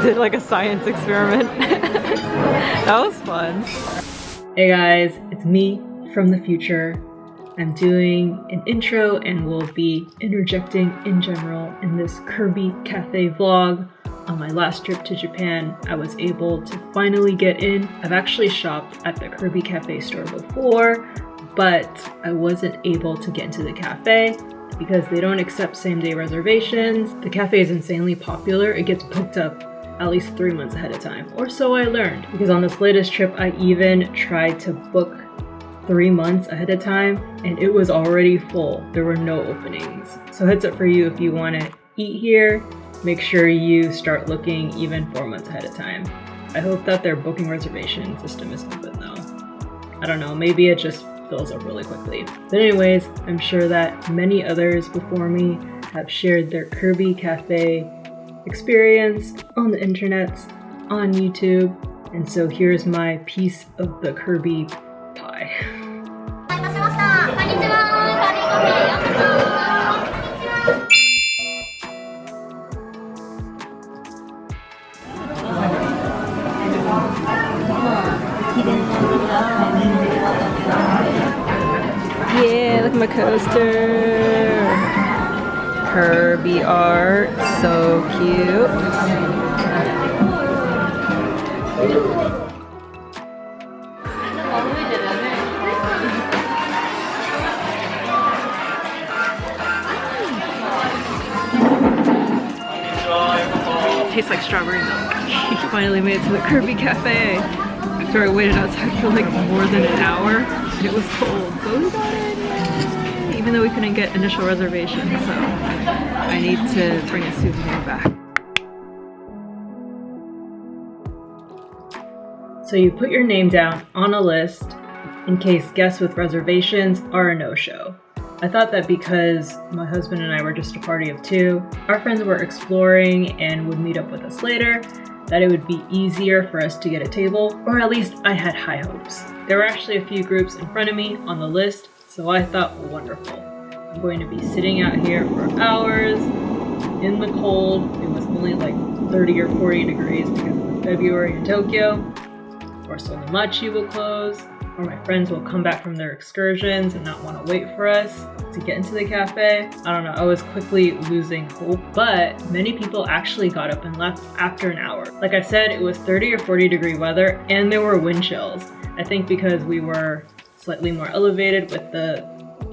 did like a science experiment. That was fun. Hey guys, it's me from the future. I'm doing an intro and will be interjecting in general in this Kirby Cafe vlog. On my last trip to Japan, I was able to finally get in. I've actually shopped at the Kirby Cafe store before, but I wasn't able to get into the cafe because they don't accept same-day reservations. The cafe is insanely popular. It gets booked up at least 3 months ahead of time, or so I learned. Because on this latest trip, I even tried to book 3 months ahead of time, and it was already full. There were no openings. So heads up for you if you want to eat here, make sure you start looking even 4 months ahead of time. I hope that their booking reservation system is open though. I don't know, maybe it just fills up really quickly. But anyways, I'm sure that many others before me have shared their Kirby Cafe experience on the internet, on YouTube, and so here's my piece of the Kirby pie. Yeah, look at my coaster. Kirby art, so cute. Tastes like strawberry milk. Finally made it to the Kirby Cafe. After I waited outside for like more than an hour, and it was cold, but we got in. Even though we couldn't get initial reservations, so I need to bring a souvenir back. So you put your name down on a list in case guests with reservations are a no-show. I thought that because my husband and I were just a party of 2, our friends were exploring and would meet up with us later, that it would be easier for us to get a table, or at least I had high hopes. There were actually a few groups in front of me on the list, so I thought, wonderful. I'm going to be sitting out here for hours in the cold. It was only like 30 or 40 degrees because of February in Tokyo. Or Solemachi will close, or my friends will come back from their excursions and not want to wait for us to get into the cafe. I don't know, I was quickly losing hope, but many people actually got up and left after an hour. Like I said, it was 30 or 40 degree weather and there were wind chills. I think because we were slightly more elevated with the,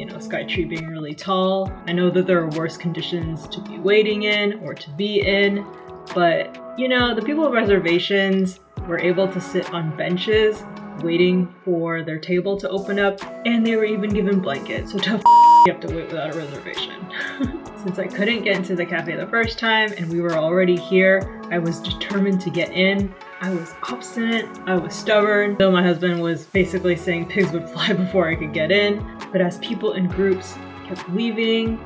Skytree being really tall. I know that there are worse conditions to be waiting in or to be in, but the people with reservations were able to sit on benches waiting for their table to open up, and they were even given blankets, so tough you have to wait without a reservation. Since I couldn't get into the cafe the first time and we were already here, I was determined to get in. I was obstinate, I was stubborn, though my husband was basically saying pigs would fly before I could get in. But as people in groups kept leaving,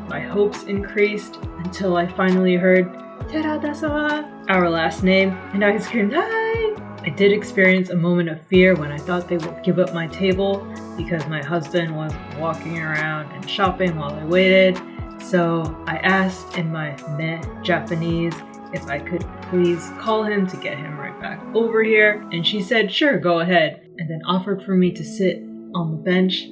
my hopes increased until I finally heard Terada-sama, our last name, and I screamed, "Hi!" I did experience a moment of fear when I thought they would give up my table because my husband was walking around and shopping while I waited. So I asked in my meh Japanese if I could please call him to get him right back over here, and she said sure, go ahead, and then offered for me to sit on the bench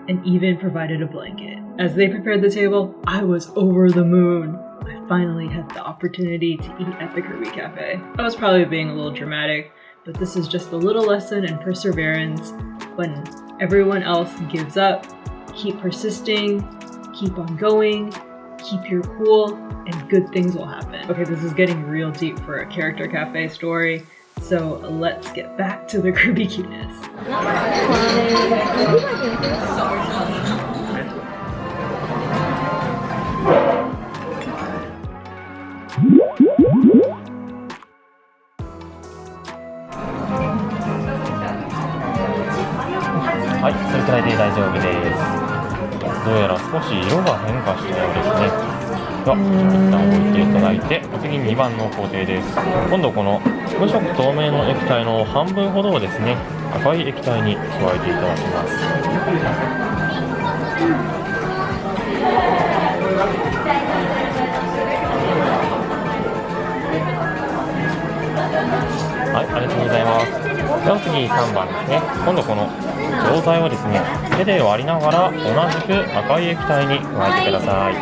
and even provided a blanket. As they prepared the table, I was over the moon. I finally had the opportunity to eat at the Kirby Cafe. I was probably being a little dramatic, but this is just a little lesson in perseverance. When everyone else gives up, keep persisting, keep on going, keep your cool, and good things will happen. Okay, this is getting real deep for a character cafe story, so let's get back to the Kirby cuteness.はい、それくらいで大丈夫です。どうやら少し色が変化したようですね。では、一旦置いていただいて、お次2番の工程です。今度この無色透明の液体の半分ほどをですね、赤い液体に加えていただきます。はい、ありがとうございます。では次3番ですね。今度この錠剤をですね、手で割りながら同じく赤い液体に加えてください。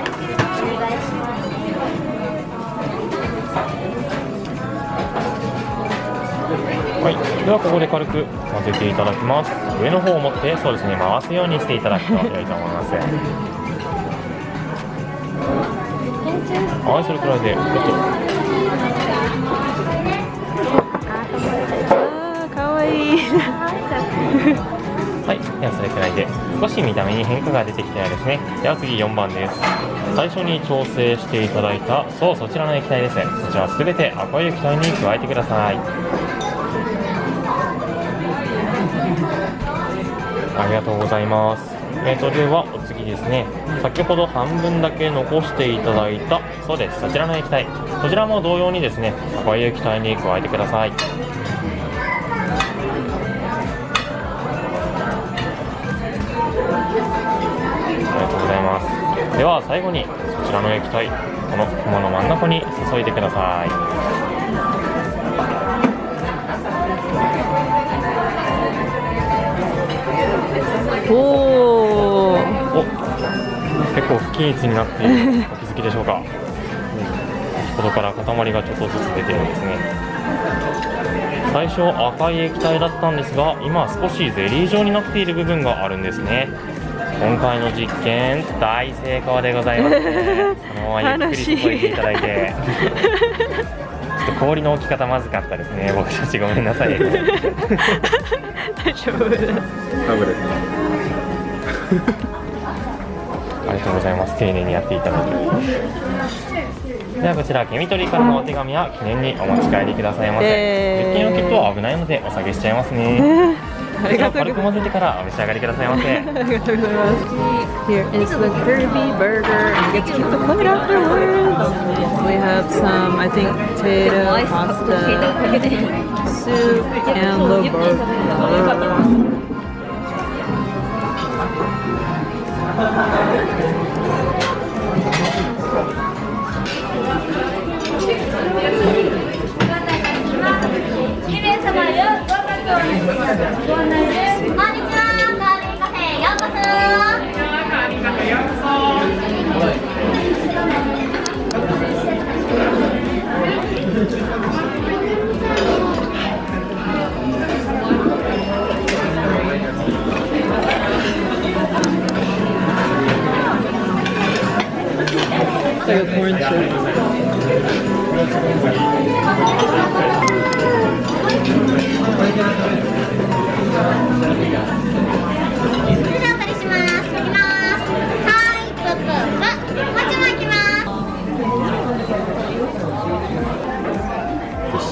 はい、ではここで軽く混ぜていただきます。上の方を持ってそうですね、回すようにしていただくと良いと思います。はい、それくらいでかわいい。はい、ではそれくらいで少し見た目に変化が出てきたようですね。では次4番です。最初に調整していただいたそちらの液体です。そちらすべて赤い液体に加えてください。ありがとうございます。ではお次ですね、先ほど半分だけ残していただいたそうです、そちらの液体、こちらも同様にですね、赤い液体に加えてください。ありがとうございます。では最後にそちらの液体、この駒の真ん中に注いでください。お、結構不均一になっている、お気づきでしょうか。先ほどから塊がちょっとずつ出てるんですね。最初赤い液体だったんですが、今少しゼリー状になっている部分があるんですね。今回の実験大成功でございますね。そのままゆっくり注いでいただいてちょっと氷の置き方まずかったですね。僕たちごめんなさい。大丈夫です。ありがとうございます。丁寧にやっていただいて。ではこちらケミトリーからのお手紙は記念にお持ち帰りくださいませ。実験用キットは危ないのでお下げしちゃいますね。こちら軽く混ぜてからお召し上がりくださいませ。ありがとうございます。Here is the Kirby burger, and you get to keep the plate afterwards. We have some, I think, potato, pasta, soup, and the burger. It's like a corn soup.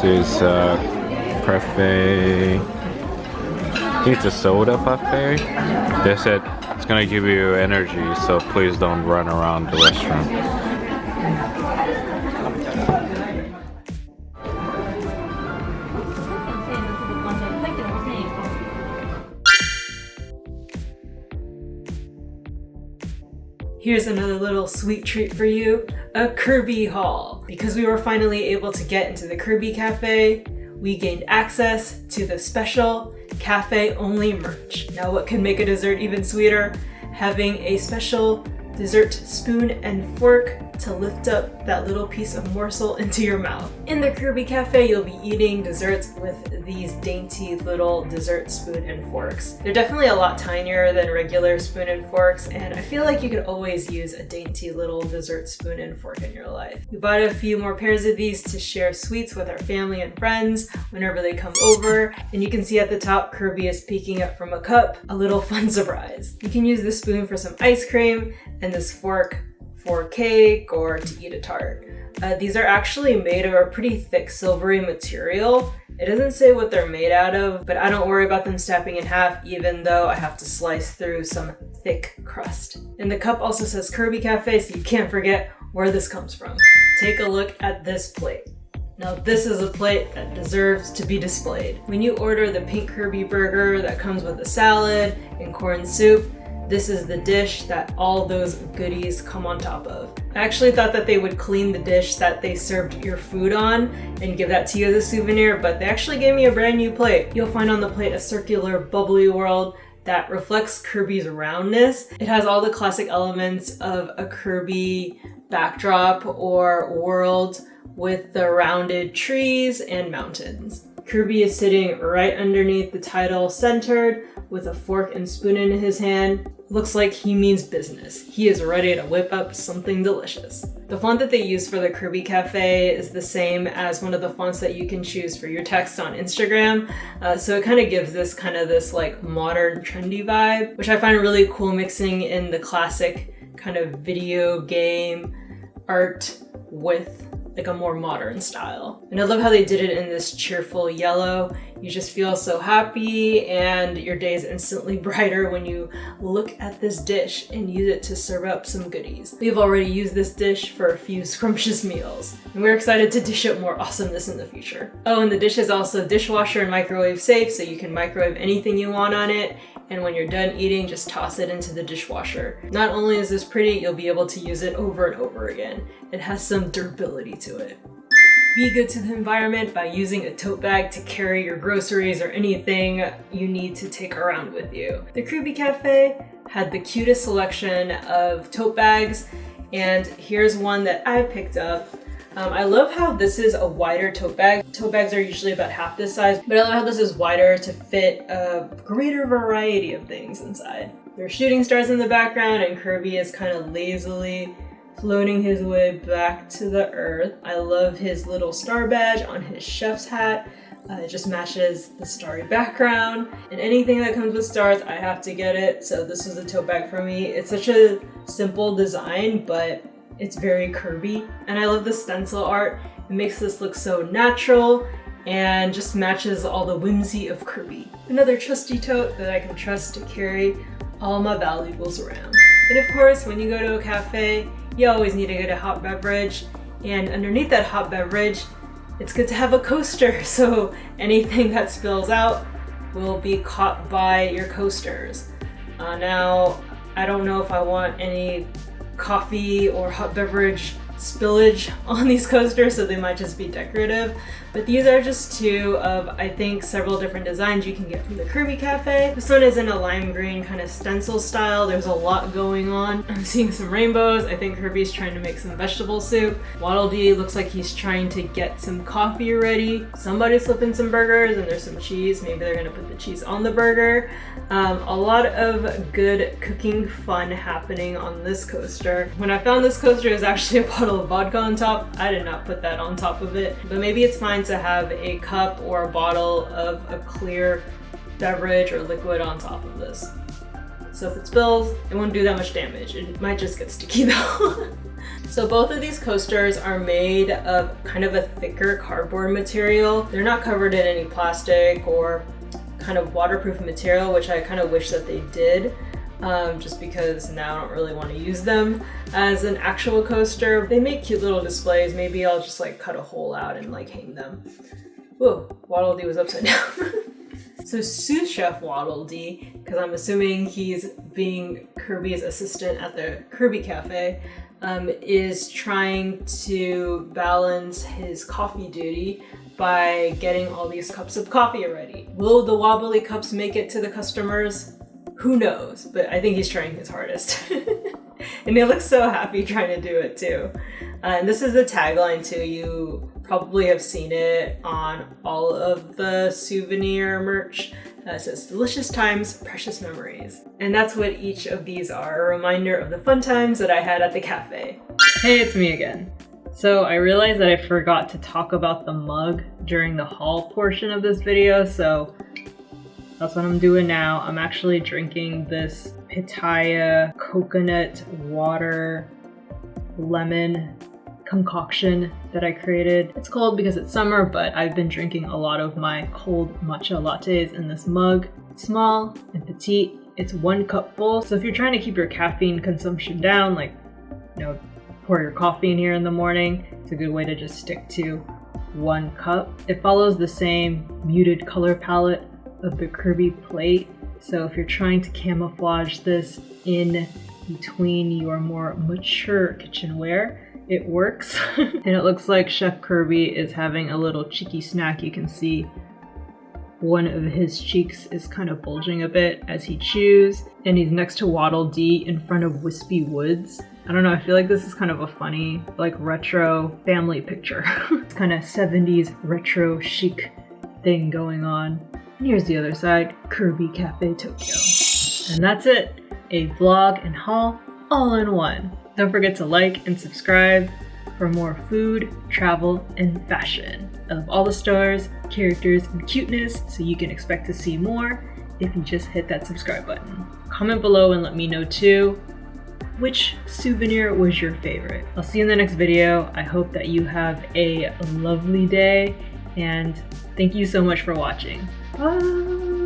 This is parfait. I think it's a soda parfait. They said it's gonna give you energy, so please don't run around the restaurant. Here's another little sweet treat for you, a Kirby haul. Because we were finally able to get into the Kirby Cafe, we gained access to the special cafe-only merch. Now what can make a dessert even sweeter? Having a special dessert spoon and fork to lift up that little piece of morsel into your mouth. In the Kirby Cafe, you'll be eating desserts with these dainty little dessert spoon and forks. They're definitely a lot tinier than regular spoon and forks, and I feel like you could always use a dainty little dessert spoon and fork in your life. We bought a few more pairs of these to share sweets with our family and friends whenever they come over, and you can see at the top Kirby is peeking up from a cup, a little fun surprise. You can use the spoon for some ice cream and this fork for cake or to eat a tart. These are actually made of a pretty thick silvery material. It doesn't say what they're made out of, but I don't worry about them snapping in half even though I have to slice through some thick crust. And the cup also says Kirby Cafe, so you can't forget where this comes from. Take a look at this plate. Now this is a plate that deserves to be displayed. When you order the pink Kirby burger that comes with a salad and corn soup, this is the dish that all those goodies come on top of. I actually thought that they would clean the dish that they served your food on and give that to you as a souvenir, but they actually gave me a brand new plate. You'll find on the plate a circular bubbly world that reflects Kirby's roundness. It has all the classic elements of a Kirby backdrop or world with the rounded trees and mountains. Kirby is sitting right underneath the title, centered, with a fork and spoon in his hand. Looks like he means business. He is ready to whip up something delicious. The font that they use for the Kirby Cafe is the same as one of the fonts that you can choose for your text on Instagram. So it kind of gives this like modern trendy vibe, which I find really cool, mixing in the classic kind of video game art with like a more modern style. And I love how they did it in this cheerful yellow. You just feel so happy and your day is instantly brighter when you look at this dish and use it to serve up some goodies. We've already used this dish for a few scrumptious meals, and we're excited to dish up more awesomeness in the future. Oh, and the dish is also dishwasher and microwave safe, so you can microwave anything you want on it, and when you're done eating, just toss it into the dishwasher. Not only is this pretty, you'll be able to use it over and over again. It has some durability to it. Be good to the environment by using a tote bag to carry your groceries or anything you need to take around with you. The Kirby Cafe had the cutest selection of tote bags, and here's one that I picked up. I love how this is a wider tote bag. Tote bags are usually about half this size, but I love how this is wider to fit a greater variety of things inside. There are shooting stars in the background, and Kirby is kind of lazily floating his way back to the earth. I love his little star badge on his chef's hat. It just matches the starry background, and anything that comes with stars, I have to get it. So this was a tote bag for me. It's such a simple design, but it's very Kirby, and I love the stencil art. It makes this look so natural and just matches all the whimsy of Kirby. Another trusty tote that I can trust to carry all my valuables around. And of course, when you go to a cafe, you always need to get a hot beverage, and underneath that hot beverage, it's good to have a coaster, so anything that spills out will be caught by your coasters. Now, I don't know if I want any coffee or hot beverage spillage on these coasters, so they might just be decorative. But these are just two of, I think, several different designs you can get from the Kirby Cafe. This one is in a lime green kind of stencil style. There's a lot going on. I'm seeing some rainbows. I think Kirby's trying to make some vegetable soup. Waddle Dee looks like he's trying to get some coffee ready. Somebody's flipping some burgers, and there's some cheese. Maybe they're gonna put the cheese on the burger. A lot of good cooking fun happening on this coaster. When I found this coaster, it was actually a bottle of vodka on top. I did not put that on top of it, but maybe it's fine to have a cup or a bottle of a clear beverage or liquid on top of this. So if it spills, it won't do that much damage. It might just get sticky though. So both of these coasters are made of kind of a thicker cardboard material. They're not covered in any plastic or kind of waterproof material, which I kind of wish that they did. Just because now I don't really want to use them as an actual coaster. They make cute little displays. Maybe I'll just like cut a hole out and like hang them. Whoa, Waddle Dee was upside down. So sous chef Waddle Dee, because I'm assuming he's being Kirby's assistant at the Kirby Cafe, is trying to balance his coffee duty by getting all these cups of coffee ready. Will the wobbly cups make it to the customers? Who knows, but I think he's trying his hardest. And he looks so happy trying to do it too. And this is the tagline too. You probably have seen it on all of the souvenir merch. It says, delicious times, precious memories. And that's what each of these are, a reminder of the fun times that I had at the cafe. Hey, it's me again. So I realized that I forgot to talk about the mug during the haul portion of this video, so that's what I'm doing now. I'm actually drinking this pitaya coconut water lemon concoction that I created. It's cold because it's summer, but I've been drinking a lot of my cold matcha lattes in this mug. It's small and petite. It's 1 cup full. So if you're trying to keep your caffeine consumption down, like, you know, pour your coffee in here in the morning, it's a good way to just stick to 1 cup. It follows the same muted color palette of the Kirby plate, So if you're trying to camouflage this in between your more mature kitchenware, it works. And it looks like Chef Kirby is having a little cheeky snack. You can see one of his cheeks is kind of bulging a bit as he chews, and he's next to Waddle Dee in front of Wispy Woods. I don't know, I feel like this is kind of a funny, like, retro family picture. It's kind of 70s retro chic thing going on. And here's the other side, Kirby Cafe Tokyo. And that's it, a vlog and haul all in one. Don't forget to like and subscribe for more food, travel, and fashion of all the stars, characters, and cuteness, so you can expect to see more if you just hit that subscribe button. Comment below and let me know too, which souvenir was your favorite? I'll see you in the next video. I hope that you have a lovely day, and thank you so much for watching. Bye!